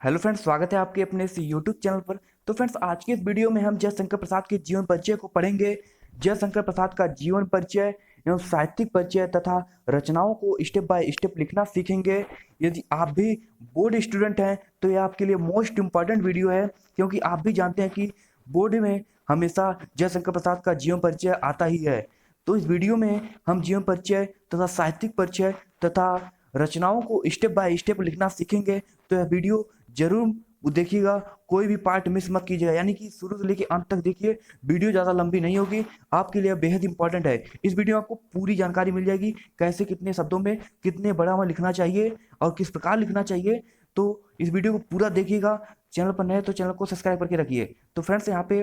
Hello friends, स्वागत है आपके अपने इस यूट्यूब चैनल पर। तो फ्रेंड्स, आज के इस वीडियो में हम जयशंकर प्रसाद के जीवन परिचय को पढ़ेंगे। जयशंकर प्रसाद का जीवन परिचय एवं साहित्यिक परिचय तथा रचनाओं को स्टेप बाय स्टेप लिखना सीखेंगे। यदि आप भी बोर्ड स्टूडेंट हैं तो ये आपके लिए मोस्ट इम्पॉर्टेंट वीडियो है, क्योंकि आप भी जानते हैं कि बोर्ड में हमेशा जयशंकर प्रसाद का जीवन परिचय आता ही है। तो इस वीडियो में हम जीवन परिचय तथा साहित्यिक परिचय तथा रचनाओं को स्टेप बाय स्टेप लिखना सीखेंगे। तो यह वीडियो जरूर देखिएगा, कोई भी पार्ट मिस मत कीजिएगा, यानी कि शुरू से लेकर अंत तक देखिए। वीडियो ज़्यादा लंबी नहीं होगी, आपके लिए बेहद इंपॉर्टेंट है। इस वीडियो में आपको पूरी जानकारी मिल जाएगी, कैसे कितने शब्दों में कितने बड़ा में लिखना चाहिए और किस प्रकार लिखना चाहिए। तो इस वीडियो को पूरा देखिएगा। चैनल पर नए तो चैनल को सब्सक्राइब करके रखिए। तो फ्रेंड्स, यहाँ पे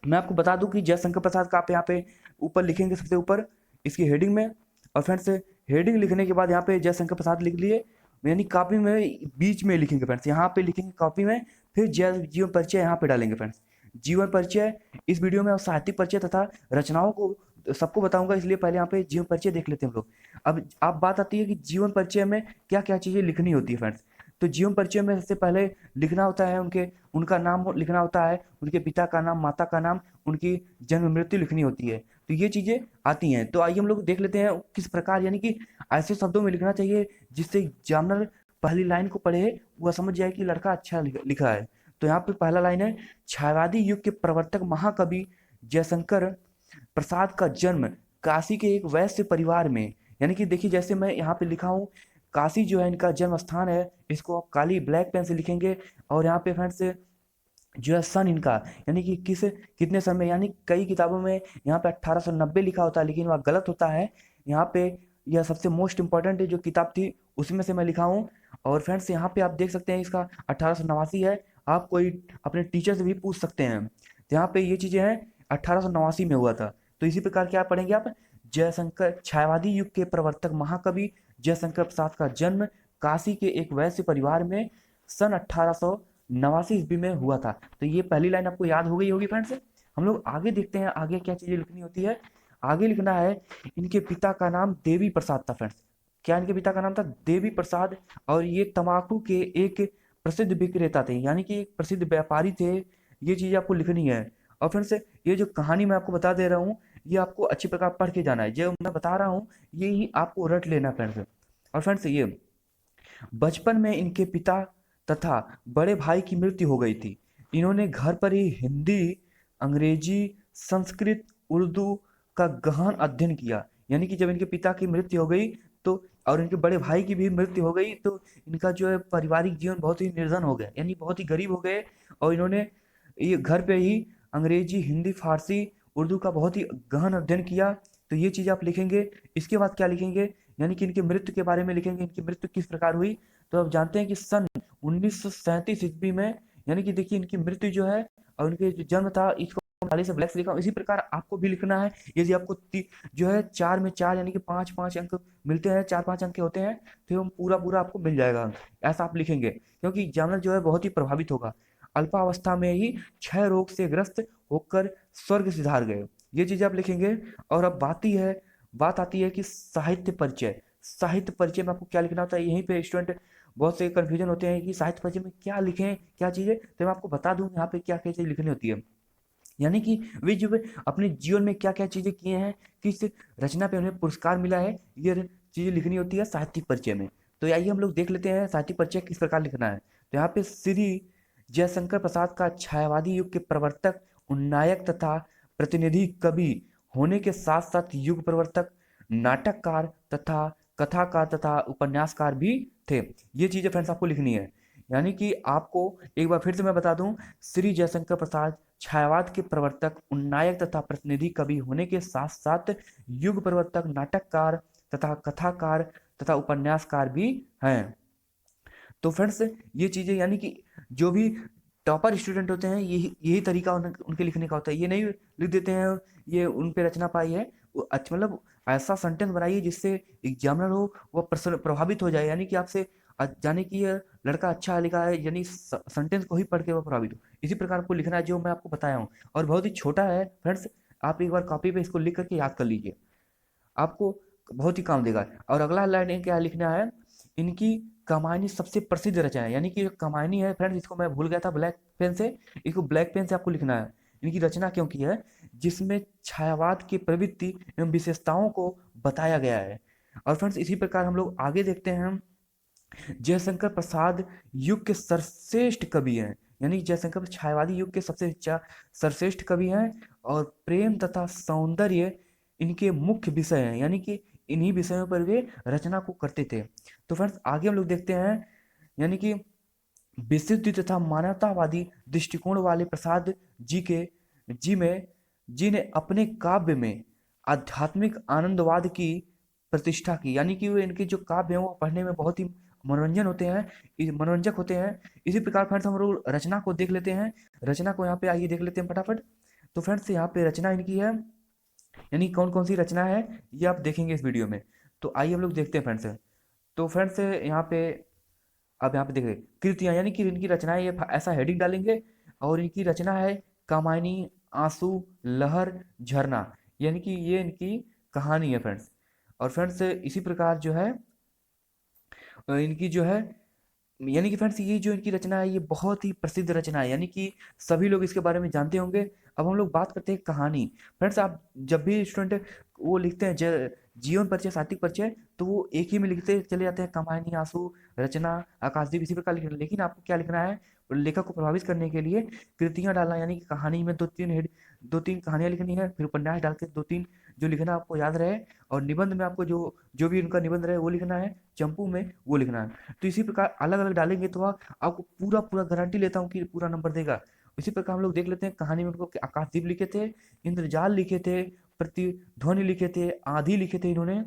मैं आपको बता दूं कि जयशंकर प्रसाद का आप यहाँ पे ऊपर लिखेंगे, सबसे ऊपर इसकी हेडिंग में। और फ्रेंड्स, हेडिंग लिखने के बाद यहाँ पे जयशंकर प्रसाद लिख लिए, यानी कॉपी में बीच में लिखेंगे फ्रेंड्स, यहाँ पे लिखेंगे कॉपी में। फिर जीवन परिचय यहाँ पे डालेंगे फ्रेंड्स। जीवन परिचय इस वीडियो में और साहित्यिक परिचय तथा रचनाओं को सबको बताऊंगा, इसलिए पहले यहाँ पे जीवन परिचय देख लेते हैं हम लोग। अब बात आती है कि जीवन परिचय में क्या क्या चीज़ें लिखनी होती है फ्रेंड्स। तो जीवन परिचय में सबसे पहले लिखना होता है उनका नाम लिखना होता है, उनके पिता का नाम, माता का नाम, उनकी जन्म मृत्यु लिखनी होती है। तो ये चीज़ें आती हैं। तो आइए हम लोग देख लेते हैं किस प्रकार, यानी कि ऐसे शब्दों में लिखना चाहिए जिससे एग्जामिनर पहली लाइन को पढ़े वह समझ जाए कि लड़का अच्छा लिखा है। तो यहाँ पे पहला लाइन है, छायावादी युग के प्रवर्तक महाकवि जयशंकर प्रसाद का जन्म काशी के एक वैश्य परिवार में। यानी कि देखिए, जैसे मैं यहाँ पे लिखा हूँ, काशी जो है इनका जन्म स्थान है, इसको आप काली ब्लैक पेन से लिखेंगे। और यहाँ पे फ्रेंड्स जो है सन इनका, यानी कि कितने सन में, यानी कई किताबों में यहाँ पे 1890 लिखा होता है, लेकिन वह गलत होता है। यहाँ पे यह सबसे मोस्ट इंपॉर्टेंट जो किताब थी उसमें से मैं लिखा हूँ। और फ्रेंड्स, यहाँ पे आप देख सकते हैं इसका 1889 है। आप कोई अपने टीचर से भी पूछ सकते हैं। तो यहाँ पे ये चीज़ें हैं, 1889 में हुआ था। तो इसी प्रकार क्या पढ़ेंगे आप, जयशंकर छायावादी युग के प्रवर्तक महाकवि जयशंकर प्रसाद का जन्म काशी के एक वैश्य परिवार में सन 1889 ईस्वी में हुआ था। तो ये पहली लाइन आपको याद हो गई होगी फ्रेंड्स। हम लोग आगे देखते हैं, आगे क्या चीजें लिखनी होती है। आगे लिखना है, इनके पिता का नाम देवी प्रसाद था फ्रेंड्स। क्या इनके पिता का नाम था? देवी प्रसाद। और ये तंबाकू के एक प्रसिद्ध विक्रेता थे, यानी कि एक प्रसिद्ध व्यापारी थे। ये चीज आपको लिखनी है। और फ्रेंड्स, ये जो कहानी मैं आपको बता दे रहा हूँ, ये आपको अच्छी प्रकार पढ़ के जाना है। जो मैं बता रहा हूँ ये ही आपको रट लेना फ्रेंड्स। और फ्रेंड्स, ये बचपन में इनके पिता तथा बड़े भाई की मृत्यु हो गई थी। इन्होंने घर पर ही हिंदी, अंग्रेजी, संस्कृत, उर्दू का गहन अध्ययन किया। यानी कि जब इनके पिता की मृत्यु हो गई तो, और इनके बड़े भाई की भी मृत्यु हो गई, तो इनका जो है पारिवारिक जीवन बहुत ही निर्धन हो गया, यानी बहुत ही गरीब हो गए। और इन्होंने ये घर पे ही अंग्रेजी, हिंदी, फारसी, उर्दू का बहुत ही गहन अध्ययन किया। तो ये चीज़ आप लिखेंगे। इसके बाद क्या लिखेंगे, यानी कि इनकी मृत्यु के बारे में लिखेंगे, इनकी मृत्यु किस प्रकार हुई। तो आप जानते हैं कि सन 1937 ईस्वी में, यानी कि देखिए इनकी मृत्यु जो है और उनके जो जन्म था, इसको काले से ब्लैक से लिखा हूं। इसी प्रकार आपको भी लिखना है। यदि आपको जो है 4 में 4 यानी कि 5-5 अंक मिलते हैं, 4-5 अंक के होते हैं, तो हम पूरा पूरा आपको मिल जाएगा अंक। ऐसा आप लिखेंगे, क्योंकि एग्जामिनर जो है बहुत ही प्रभावित होगा। अल्पावस्था में ही क्षय रोग से ग्रस्त होकर स्वर्ग सिधार गए, ये चीज आप लिखेंगे। और अब बात आती है कि साहित्य परिचय। साहित्य परिचय में आपको क्या लिखना होता है, यहीं पे स्टूडेंट बहुत से कंफ्यूजन होते हैं कि साहित्य परिचय में क्या लिखें, क्या चीजें। तो मैं आपको बता दूं यहाँ पे क्या क्या चीज लिखनी होती है, यानी कि वे जो वे अपने जीवन में क्या क्या चीजें किए हैं, किस रचना पे उन्हें पुरस्कार मिला है, ये चीजें लिखनी होती है साहित्यिक परिचय में। तो आइए हम लोग देख लेते हैं साहित्यिक परिचय किस प्रकार लिखना है। तो यहाँ पे श्री जयशंकर प्रसाद का छायावादी युग के प्रवर्तक, उन्नायक तथा प्रतिनिधि कवि होने के साथ साथ युग प्रवर्तक, नाटककार तथा कथाकार तथा उपन्यासकार भी थे। ये चीजें फ्रेंड्स आपको लिखनी है। यानी कि आपको एक बार फिर से मैं बता दूं, श्री जयशंकर प्रसाद छायावाद के प्रवर्तक, उन्नायक तथा प्रतिनिधि कवि होने के साथ साथ युग प्रवर्तक, नाटककार तथा कथाकार तथा उपन्यासकार भी हैं। तो फ्रेंड्स, ये चीजें, यानी कि जो भी टॉपर स्टूडेंट होते हैं यही यही तरीका उनके लिखने का होता है। ये नहीं लिख देते हैं ये उन पे रचना पाई है। वो अच्छा, मतलब ऐसा सेंटेंस बनाइए जिससे एग्जामिनर हो वो प्रभावित हो जाए, यानी कि आपसे जाने की ये लड़का अच्छा लिखा है, यानी सेंटेंस को ही पढ़ के वो प्रभावित हो। इसी प्रकार आपको लिखना है जो मैं आपको बताया हूँ। और बहुत ही छोटा है फ्रेंड्स, आप एक बार कॉपी पे इसको लिख करके याद कर लीजिए, आपको बहुत ही काम देगा। और अगला लाइन क्या लिखना है, इनकी कामायनी सबसे प्रसिद्ध रचना है। यानी कि जो कामायनी है फ्रेंड्स, इसको मैं भूल गया था ब्लैक पेन से, इसको ब्लैक पेन से आपको लिखना है। इनकी रचना क्यों की है? जिसमें छायावाद की प्रवृत्ति एवं विशेषताओं को बताया गया है। और फ्रेंड्स इसी प्रकार हम लोग आगे देखते हैं, जयशंकर प्रसाद युग के सर्वश्रेष्ठ कवि हैं। यानी जयशंकर छायावादी युग के सबसे सर्वश्रेष्ठ कवि हैं, और प्रेम तथा सौंदर्य इनके मुख्य विषय हैं। यानी कि इन्हीं विषयों पर वे रचना को करते थे। तो फ्रेंड्स आगे हम लोग देखते हैं, यानी कि विशुद्धि तथा मानवतावादी दृष्टिकोण वाले प्रसाद जी के जी में जी ने अपने काव्य में आध्यात्मिक आनंदवाद की प्रतिष्ठा की। यानी कि वो इनके जो काव्य हैं वो पढ़ने में बहुत ही मनोरंजक होते हैं। इसी प्रकार फ्रेंड्स हम लोग रचना को देख लेते हैं। रचना को यहाँ पे आइए देख लेते हैं फटाफट। तो फ्रेंड्स यहाँ पे रचना इनकी है, यानी कौन कौन सी रचना है ये आप देखेंगे इस वीडियो में। तो आइए हम लोग देखते हैं फ्रेंड्स। तो फ्रेंड्स यहाँ पे अब यहाँ पे देखिए कृतियां, यानी कि इनकी रचनाएं, ये ऐसा हेडिंग डालेंगे। और इनकी रचना है कामायनी, आंसू, लहर, झरना। यानी कि ये इनकी कहानी है फ्रेंड्स। और फ्रेंड्स इसी प्रकार जो है इनकी जो है, यानी कि फ्रेंड्स ये जो इनकी रचना है ये बहुत ही प्रसिद्ध रचना है, यानी कि सभी लोग इसके बारे में जानते होंगे। अब हम लोग बात करते हैं कहानी। फ्रेंड्स आप जब भी स्टूडेंट वो लिखते हैं जीवन परिचय, साहित्यिक परिचय, तो वो एक ही में लिखते चले जाते हैं, कमायनी, आंसू, रचना, आकाशदीप, इसी प्रकार लिखना। लेकिन आपको क्या लिखना है? लेखक को प्रभावित करने के लिए कृतियां डालना, यानी कि कहानी में दो तीन कहानियां लिखनी है, फिर उपन्यास डाल के दो तीन जो लिखना आपको याद रहे। और निबंध में आपको जो जो भी उनका निबंध रहे वो लिखना है, चंपू में वो लिखना है। तो इसी प्रकार अलग अलग डालेंगे तो आपको पूरा पूरा गारंटी लेता हूँ कि पूरा नंबर देगा। इसी प्रकार हम लोग देख लेते हैं कहानी में उनको आकाशदीप लिखे थे, इंद्रजाल लिखे थे, प्रतिध्वनि लिखे थे, आंधी लिखे थे इन्होंने।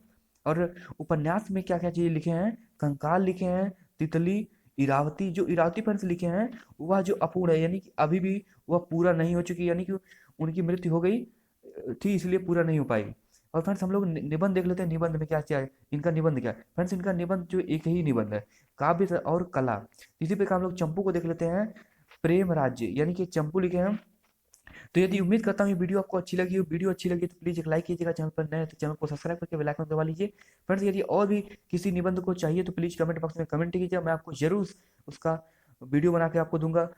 और उपन्यास में क्या क्या चीजें लिखे हैं? कंकाल लिखे हैं, तितली, इरावती। जो इरावती पंथ लिखे हैं वह जो अपूर्ण है, यानी कि अभी भी वह पूरा नहीं हो चुकी, यानी कि उनकी मृत्यु हो गई थी इसलिए पूरा नहीं हो पाई। और फ्रेंड्स हम लोग निबंध देख लेते हैं, निबंध में क्या क्या है। इनका निबंध क्या है फ्रेंड्स? इनका निबंध जो एक ही निबंध है, काव्य और कला। इसी प्रकार हम लोग चंपू को देख लेते हैं, प्रेम राज्य, यानी कि चंपू लिखे हैं। तो यदि उम्मीद करता हूँ ये वीडियो आपको अच्छी लगी हो, वीडियो अच्छी लगी तो प्लीज एक लाइक कीजिएगा, चैनल पर नए हैं तो चैनल को सब्सक्राइब करके बेल आइकन दबा लीजिए। फ्रेंड्स यदि और भी किसी निबंध को चाहिए तो प्लीज कमेंट बॉक्स में कमेंट कीजिए, मैं आपको जरूर उसका वीडियो बना के आपको दूंगा।